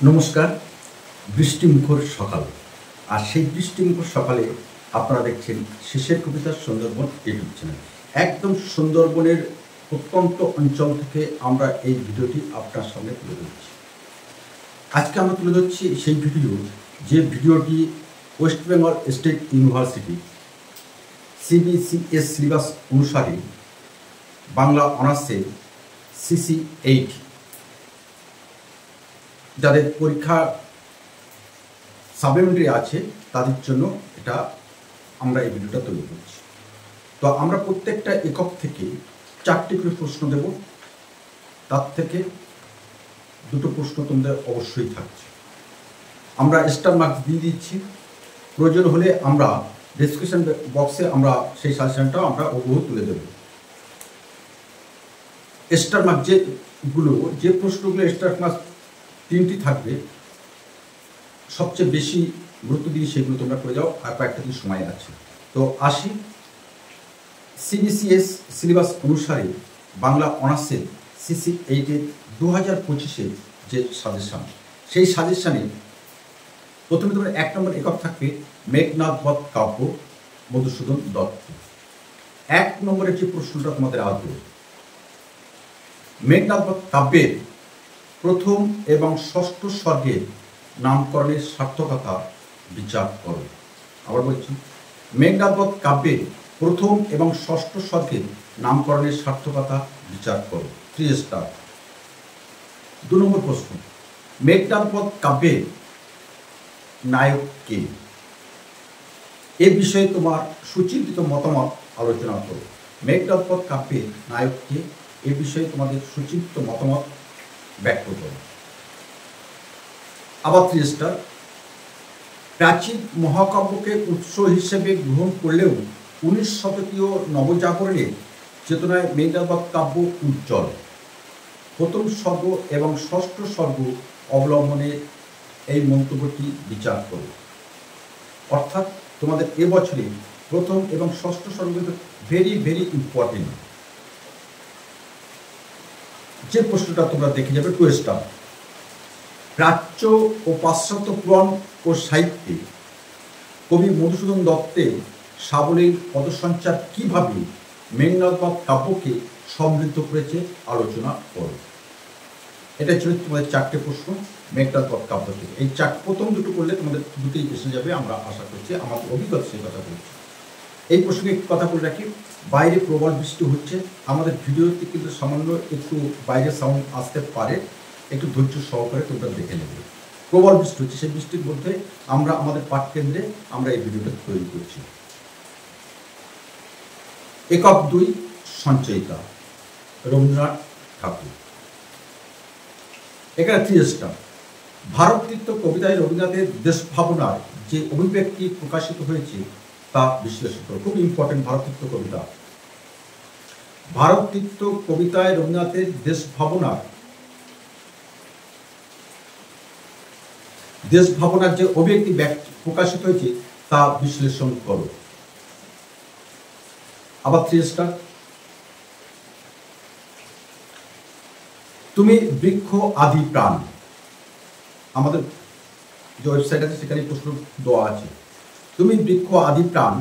নমস্কার। বৃষ্টিমুখর সকাল, আর সেই বৃষ্টিমুখর সকালে আপনারা দেখছেন শেষের কবিতা সুন্দরবন ইউটিউব চ্যানেল। একদম সুন্দরবনের প্রত্যন্ত অঞ্চল থেকে আমরা এই ভিডিওটি আপনার সামনে তুলে ধরছি। আজকে আমরা তুলে ধরছি সেই ভিডিও, যে ভিডিওটি West Bengal state university CBCS syllabus অনুসারে বাংলা অনার্সে CC8 যাদের পরীক্ষা সাপ্লিমেন্টারি আছে তাদের জন্য এটা আমরা এই ভিডিওটা তৈরি করছি। তো আমরা প্রত্যেকটা একক থেকে 4টি করে প্রশ্ন দেব, তার থেকে 2টো প্রশ্ন তোমাদের অবশ্যই থাকছে। আমরা স্টার মার্কস দিয়ে দিচ্ছি, প্রয়োজন হলে আমরা ডিসক্রিপশন বক্সে আমরা সেই সাজেশনটাও আমরা ওগুলো তুলে দেব। স্টার মার্ক যে প্রশ্নগুলো স্টার মার্কস 3টি থাকবে, সবচেয়ে বেশি গুরুত্ব দিয়ে সেগুলো তোমরা করে যাও, আর কয়েকটা দিন সময় আছে। তো আসি CBCS সিলেবাস অনুসারে বাংলা অনার্সের CC8-এর 2025-এর যে সাজেশান, সেই সাজেশানে প্রথমে তোমার 1 নম্বর একক থাকবে মেঘনাদ বধ কাব্য, মধুসূদন দত্ত। 1 নম্বরের যে প্রশ্নটা তোমাদের আসবে, মেঘনাদ বধ কাব্যের প্রথম এবং ষষ্ঠ স্বর্গের নামকরণের সার্থকতা বিচার করো। আবার বলছি, মেঘনাদ বধ কাব্যের প্রথম এবং ষষ্ঠ স্বর্গের নামকরণের সার্থকতা বিচার করো। 3 স্টার। 2 নম্বর প্রশ্ন, মেঘনাদ বধ কাব্যের নায়ক কে? এ বিষয়ে তোমার সুচিন্তিত মতামত আলোচনা করো। মেঘনাদ বধ কাব্যের নায়ক কে? এ বিষয়ে তোমাদের সুচিন্তিত মতামত ব্যক্ত করো। আবার 3 স্টার। প্রাচীন মহাকাব্যকে উৎস হিসেবে গ্রহণ করলেও 19 শতকীয় নবজাগরণের চেতনায় মেঘনাদ বধ কাব্য উজ্জ্বল। প্রথম স্বর্গ এবং ষষ্ঠ স্বর্গ অবলম্বনে এই মন্তব্যটি বিচার করো। অর্থাৎ তোমাদের এবছরে প্রথম এবং ষষ্ঠ স্বর্গ কিন্তু ভেরি ইম্পর্টেন্ট। যে প্রশ্নটা তোমরা দেখে যাবে 2 স্টার। প্রাচ্য ও পাশ্চাত্য পুরাণ ও সাহিত্যে কবি মধুসূদন দত্তের সাবলীল পদসঞ্চার কীভাবে মেঘনাদ বধ কাব্যকে সমৃদ্ধ করেছে আলোচনা করো। এটা ছিল তোমাদের 4টে প্রশ্ন মেঘনাদ বধ কাব্য থেকে। এই প্রথম 2টো করলে তোমাদের 2টোই এসে যাবে, আমরা আশা করছি। আমার অভিজ্ঞতা সেই কথা বলছি। এই প্রসঙ্গে একটু কথা বলে রাখি, বাইরে প্রবল বৃষ্টি হচ্ছে, আমাদের ভিডিওতে কিন্তু সামান্য একটু বাইরে সাউন্ড আসতে পারে, একটু ধৈর্য সহকারে তোমরা দেখে নেবে। প্রবল বৃষ্টি হচ্ছে, সেই বৃষ্টির মধ্যে আমরা আমাদের পাঠ কেন্দ্রে আমরা এই ভিডিওটা তৈরি করছি। একক 2 সঞ্চয়িতা, রবীন্দ্রনাথ ঠাকুর। এখানে 3 স্টার। ভারততীর্থ কবিতায় রবীন্দ্রনাথের দেশ ভাবনার যে অভিব্যক্তি প্রকাশিত হয়েছে তা বিশ্লেষণ করো। খুব ইম্পর্টেন্ট ভারততীর্থ কবিতা। ভারততীর্থ কবিতায় রবীন্দ্রনাথের দেশ ভাবনার যে অভিব্যক্তি প্রকাশিত হয়েছে তা বিশ্লেষণ করো। আবার 3 স্টার। তুমি বৃক্ষ আদি প্রাণ। আমাদের যে ওয়েবসাইট আছে সেখানে প্রশ্ন দেওয়া আছে। তুমি বৃক্ষ আদি প্রাণ,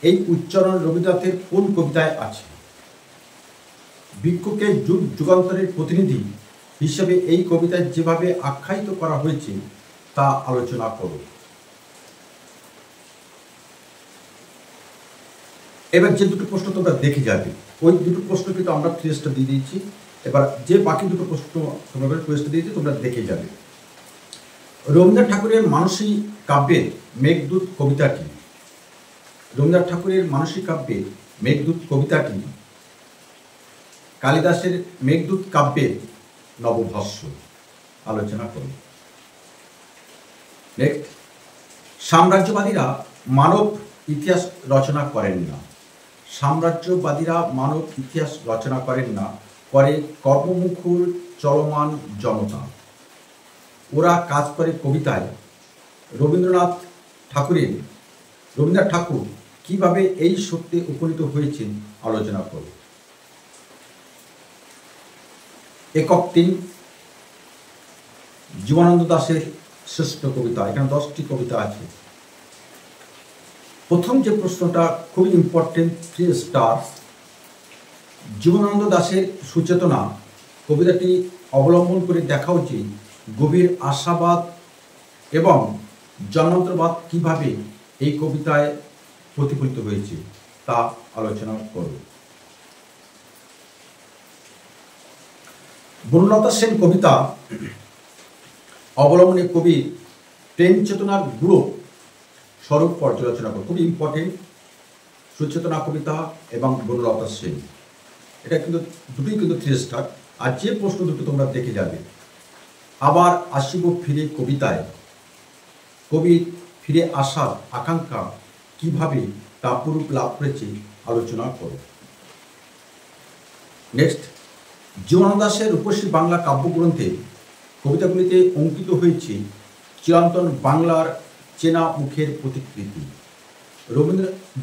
এই উচ্চারণ রবীন্দ্রনাথের কোন কবিতায় আছে? বৃক্ষকে যুগ যুগান্তরের প্রতিনিধি হিসেবে এই কবিতায় যেভাবে আখ্যায়িত করা হয়েছে তা আলোচনা করো। এবার যে 2টো প্রশ্ন তোমরা দেখে যাবে, ওই 2টো প্রশ্ন কিন্তু আমরা 3 স্টার দিয়ে দিয়েছি। এবার যে বাকি 2টো প্রশ্ন তোমরা 2 স্টার দিয়েছি, তোমরা দেখে যাবে। রবীন্দ্রনাথ ঠাকুরের মানসী কাব্যের মেঘদূত কবিতাটি, রবীন্দ্রনাথ ঠাকুরের মানসী কাব্যের মেঘদূত কবিতাটি কালিদাসের মেঘদূত কাব্যের নবভাষ্য। আলোচনা করুন। নেক্সট, সাম্রাজ্যবাদীরা মানব ইতিহাস রচনা করেন না। সাম্রাজ্যবাদীরা মানব ইতিহাস রচনা করেন না, করে কর্মমুখর চলমান জনতা। ওরা কাজ করে কবিতায়। রবীন্দ্রনাথ ঠাকুর কিভাবে এই সত্যে উপনীত হয়েছেন আলোচনা করো। একক 3, জীবনানন্দ দাশের শ্রেষ্ঠ কবিতা। এখানে 10টি কবিতা আছে। প্রথম যে প্রশ্নটা খুবই ইম্পর্টেন্ট, 3 স্টার্স। জীবনানন্দ দাশের সুচেতনা কবিতাটি অবলম্বন করে দেখা উচিত গভীর আশাবাদ এবং জন্মান্তরবাদ কিভাবে এই কবিতায় প্রতিফলিত হয়েছে তা আলোচনা করব। বনলতা সেন কবিতা অবলম্বনে কবি প্রেম চেতনার গুরু স্বরূপ পর্যালোচনা করব। খুবই ইম্পর্টেন্ট, সুচেতনা কবিতা এবং বনলতা সেন, এটা কিন্তু দুটোই কিন্তু 3 স্টার। আর যে প্রশ্ন দুটো তোমরা দেখে যাবে, আবার আসিব ফিরে কবিতায় কবির ফিরে আসার আকাঙ্ক্ষা কিভাবে তা পুরুপ লাভ করেছে আলোচনা করো। নেক্সট, জীবনানন্দ দাশের রূপসী বাংলা কাব্যগ্রন্থে কবিতাগুলিতে অঙ্কিত হয়েছে চিরন্তন বাংলার চেনা মুখের প্রতিকৃতি।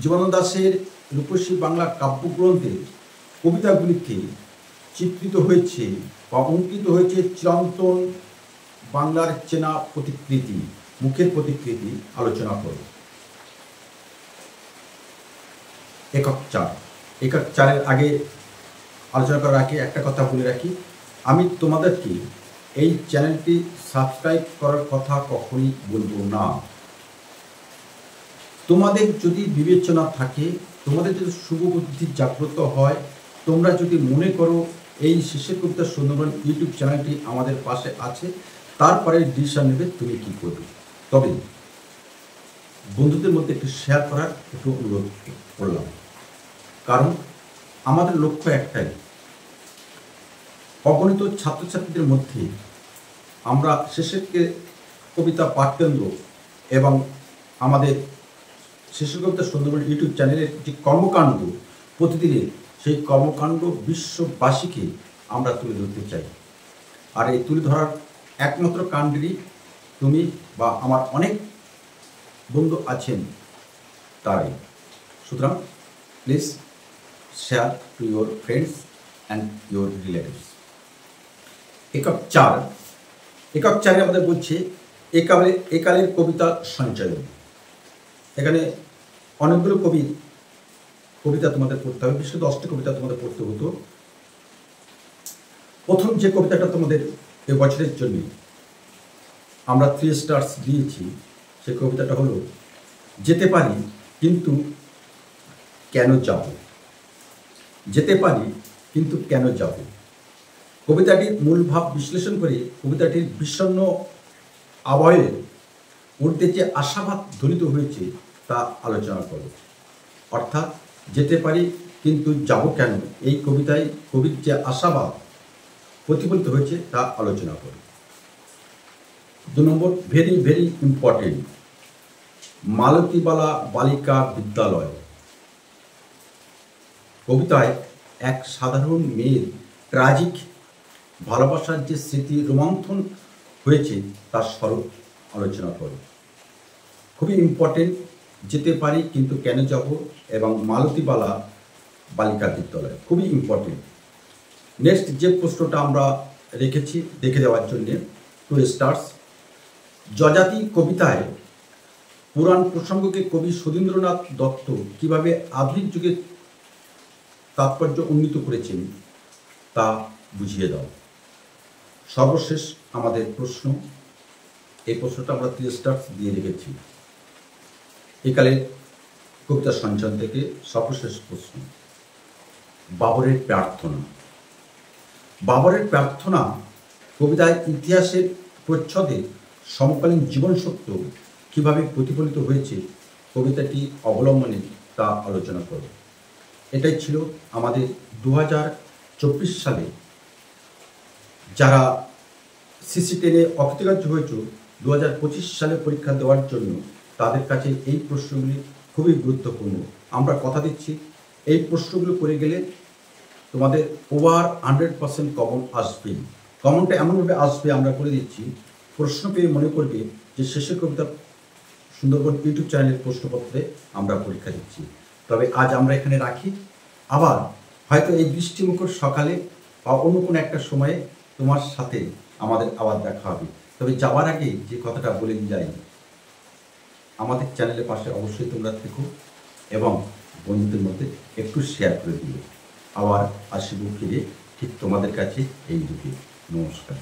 জীবনানন্দ দাশের রূপসী বাংলা কাব্যগ্রন্থে কবিতাগুলিতে চিত্রিত হয়েছে বা অঙ্কিত হয়েছে চিরন্তন বাংলার চেনা প্রতিকৃতি, মুখের প্রতিকৃতি আলোচনা করব। একক 4। একক 4-এর আগে আলোচনা করার আগে একটা কথা বলে রাখি, আমি তোমাদেরকে এই চ্যানেলটি সাবস্ক্রাইব করার কথা কখনই বলবো না। তোমাদের যদি বিবেচনা থাকে, তোমাদের যদি শুভবুদ্ধি জাগ্রত হয়, তোমরা যদি মনে করো এই শিশির কবিতা সুন্দরবন ইউটিউব চ্যানেলটি আমাদের পাশে আছে, তারপরে ডিসিশন নেবে তুমি কি করবে। তবে বন্ধুদের মধ্যে একটু শেয়ার করার একটু অনুরোধ করলাম, কারণ আমাদের লক্ষ্য একটাই, অগণিত ছাত্রছাত্রীদের মধ্যে আমরা শিশির কবিতা পাঠকেন্দ্র এবং আমাদের শিশির কবিতা সুন্দরবন ইউটিউব চ্যানেলের যে কর্মকাণ্ড প্রতিদিনের, সেই কর্মকাণ্ড বিশ্ববাসীকে আমরা তুলে ধরতে চাই। আর এই তুলে ধরার একমাত্র কাণ্ডেরই তুমি বা আমার অনেক বন্ধু আছেন তারাই। সুতরাং please share to your friends and your relatives. একক 4। একক 4-এ আমাদের বলছে একালের কবিতা সঞ্চয়ন। এখানে অনেকগুলো কবিতা তোমাদের পড়তে হবে, বিশেষ 10টি কবিতা তোমাদের পড়তে হতো। প্রথম যে কবিতাটা তোমাদের এবছরের জন্য আমরা 3 স্টার্স দিয়েছি, সে কবিতাটা হলো যেতে পারি কিন্তু কেন যাব। যেতে পারি কিন্তু কেন যাব। কবিতাটির মূল ভাব বিশ্লেষণ করে কবিতাটির বিষণ্ণ আবহে উর্ধে যে আশাবাদ ধ্বনিত হয়েছে তা আলোচনা করো। অর্থাৎ যেতে পারি কিন্তু যাব কেন, এই কবিতায় কবির যে আশাবাদ প্রতিফলিত হয়েছে তা আলোচনা করো। 2 নম্বর, ভেরি ভেরি ইম্পর্টেন্ট, মালতীবালা বালিকা বিদ্যালয়। কবিতায় এক সাধারণ মেয়ের ট্র্যাজিক ভালোবাসার যে স্মৃতি রোমন্থন হয়েছে তার স্বরূপ আলোচনা করো। খুবই ইম্পর্টেন্ট, যেতে পারি কিন্তু কেন যাব এবং মালতীবালা বালিকা বিদ্যালয়, খুবই ইম্পর্টেন্ট। নেক্সট যে প্রশ্নটা আমরা রেখেছি দেখে দেওয়ার জন্যে 2 স্টার্স। যযাতি কবিতায় পুরাণ প্রসঙ্গকে কবি সুধীন্দ্রনাথ দত্ত কিভাবে আধুনিক যুগে তাৎপর্য উন্নীত করেছেন তা বুঝিয়ে দাও। সর্বশেষ আমাদের প্রশ্ন, এই প্রশ্নটা আমরা 3 স্টার্স দিয়ে রেখেছি। একালের কবিতা সঞ্চয়ন থেকে সর্বশেষ প্রশ্ন, বাবরের প্রার্থনা। বাবরের প্রার্থনা কবিতায় ইতিহাসের প্রচ্ছদে সমকালীন জীবন সত্য কীভাবে প্রতিফলিত হয়েছে কবিতাটি অবলম্বনে তা আলোচনা করো। এটাই ছিল আমাদের 2024 সালে যারা CC10-এ অকৃতকার্য হয়েছে 2025 সালে পরীক্ষা দেওয়ার জন্য, তাদের কাছে এই প্রশ্নগুলি খুবই গুরুত্বপূর্ণ। আমরা কথা দিচ্ছি এই প্রশ্নগুলো করে গেলে তোমাদের ওভার 100% কমন আসবে। কমনটা এমনভাবে আসবে, আমরা করে দিচ্ছি, প্রশ্ন পেয়ে মনে করবে যে শেষের কবিতা সুন্দরবন ইউটিউব চ্যানেলের প্রশ্নপত্রে আমরা পরীক্ষা দিচ্ছি। তবে আজ আমরা এখানে রাখি, আবার হয়তো এই বৃষ্টিমুখর সকালে বা অন্য কোনো একটা সময়ে তোমার সাথে আমাদের আবার দেখা হবে। তবে যাওয়ার আগে যে কথাটা বলে যাই, আমাদের চ্যানেলের পাশে অবশ্যই তোমরা থেকো এবং বন্ধুদের মধ্যে একটু শেয়ার করে দিও। আবার আসিব ফিরে ঠিক তোমাদের কাছে এই যুগে। নমস্কার।